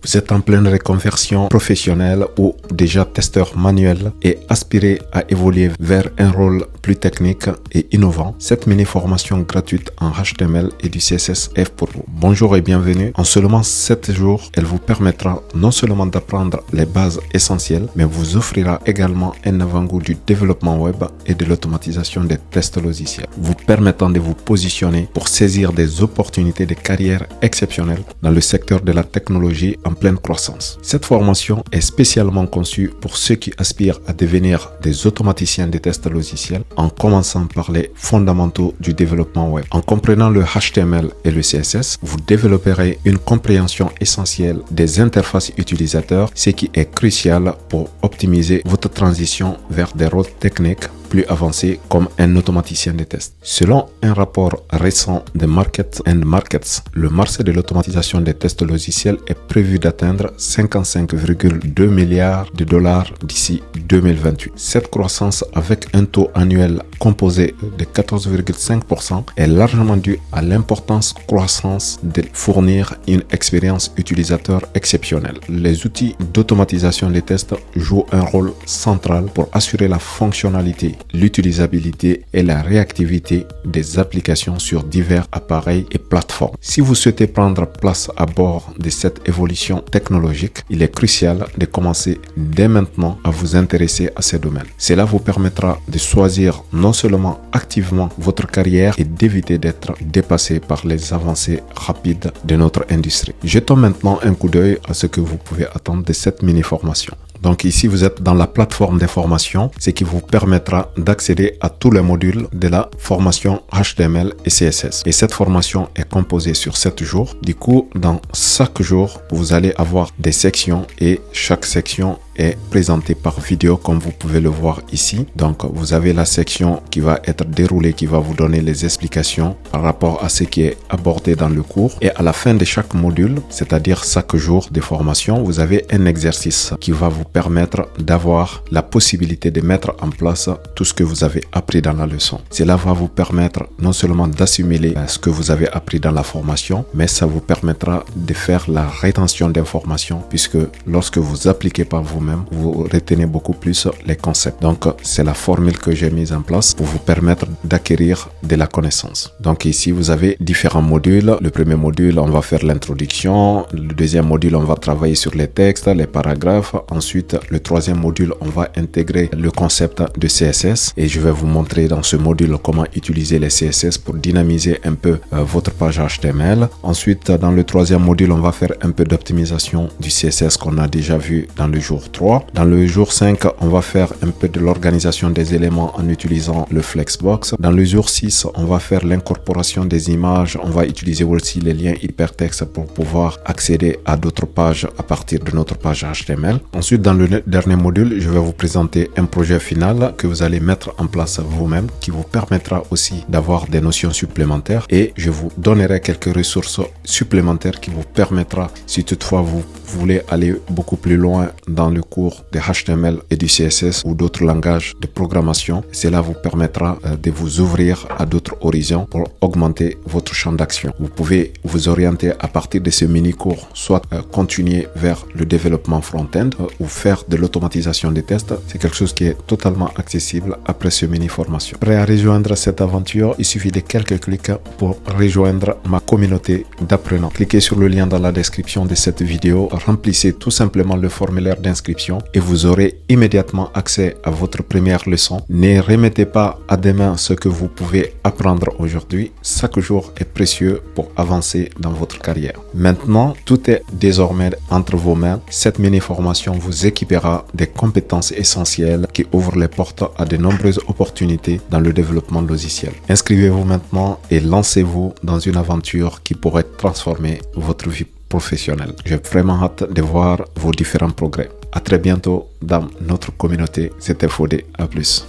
Vous êtes en pleine reconversion professionnelle ou déjà testeur manuel et aspirez à évoluer vers un rôle plus technique et innovant. Cette mini-formation gratuite en HTML et du CSS est pour vous. Bonjour et bienvenue. En seulement 7 jours, elle vous permettra non seulement d'apprendre les bases essentielles, mais vous offrira également un avant-goût du développement web et de l'automatisation des tests logiciels, vous permettant de vous positionner pour saisir des opportunités de carrière exceptionnelles dans le secteur de la technologie en pleine croissance. Cette formation est spécialement conçue pour ceux qui aspirent à devenir des automaticiens des tests logiciels en commençant par les fondamentaux du développement web. En comprenant le HTML et le CSS, vous développerez une compréhension essentielle des interfaces utilisateurs, ce qui est crucial pour optimiser votre transition vers des rôles techniques plus avancé comme un automaticien de tests. Selon un rapport récent de Market & Markets, le marché de l'automatisation des tests logiciels est prévu d'atteindre 55,2 milliards de dollars d'ici 2028. Cette croissance avec un taux annuel composé de 14,5% est largement due à l'importance croissance de fournir une expérience utilisateur exceptionnelle. Les outils d'automatisation des tests jouent un rôle central pour assurer la fonctionnalité, l'utilisabilité et la réactivité des applications sur divers appareils et plateformes. Si vous souhaitez prendre place à bord de cette évolution technologique, il est crucial de commencer dès maintenant à vous intéresser à ces domaines. Cela vous permettra de choisir non seulement activement votre carrière et d'éviter d'être dépassé par les avancées rapides de notre industrie. Jetons maintenant un coup d'œil à ce que vous pouvez attendre de cette mini-formation. Donc ici, vous êtes dans la plateforme d'information, ce qui vous permettra d'accéder à tous les modules de la formation HTML et CSS. Et cette formation est composée sur 7 jours. Du coup, dans chaque jour, vous allez avoir des sections et chaque section est présentée par vidéo comme vous pouvez le voir ici. Donc vous avez la section qui va être déroulée, qui va vous donner les explications par rapport à ce qui est abordé dans le cours. Et à la fin de chaque module, c'est-à-dire chaque jour de formation, vous avez un exercice qui va vous permettre d'avoir la possibilité de mettre en place tout ce que vous avez appris dans la leçon. Cela va vous permettre non seulement d'assimiler ce que vous avez appris dans la formation, mais ça vous permettra de faire la rétention d'informations puisque lorsque vous appliquez par vous-même, vous retenez beaucoup plus les concepts. Donc, c'est la formule que j'ai mise en place pour vous permettre d'acquérir de la connaissance. Donc ici, vous avez différents modules. Le premier module, on va faire l'introduction. Le deuxième module, on va travailler sur les textes, les paragraphes. Ensuite, le troisième module, on va intégrer le concept de CSS. Et je vais vous montrer dans ce module comment utiliser les CSS pour dynamiser un peu votre page HTML. Ensuite, dans le troisième module, on va faire un peu d'optimisation du CSS qu'on a déjà vu dans le jour 3. Dans le jour 5, on va faire un peu de l'organisation des éléments en utilisant le Flexbox. Dans le jour 6, on va faire l'incorporation des images. On va utiliser aussi les liens hypertextes pour pouvoir accéder à d'autres pages à partir de notre page HTML. Ensuite, dans le dernier module, je vais vous présenter un projet final que vous allez mettre en place vous-même qui vous permettra aussi d'avoir des notions supplémentaires et je vous donnerai quelques ressources supplémentaires qui vous permettra, si toutefois vous voulez aller beaucoup plus loin dans le cours de HTML et du CSS ou d'autres langages de programmation, cela vous permettra de vous ouvrir à d'autres horizons pour augmenter votre champ d'action. Vous pouvez vous orienter à partir de ce mini-cours, soit continuer vers le développement front-end ou faire de l'automatisation des tests. C'est quelque chose qui est totalement accessible après ce mini-formation. Prêt à rejoindre cette aventure, il suffit de quelques clics pour rejoindre ma communauté d'apprenants. Cliquez sur le lien dans la description de cette vidéo, remplissez tout simplement le formulaire d'inscription et vous aurez immédiatement accès à votre première leçon. Ne remettez pas à demain ce que vous pouvez apprendre aujourd'hui. Chaque jour est précieux pour avancer dans votre carrière. Maintenant, tout est désormais entre vos mains. Cette mini-formation vous équipera des compétences essentielles qui ouvrent les portes à de nombreuses opportunités dans le développement logiciel. Inscrivez-vous maintenant et lancez-vous dans une aventure qui pourrait transformer votre vie professionnelle. J'ai vraiment hâte de voir vos différents progrès. À très bientôt dans notre communauté. C'était Fodé. À plus.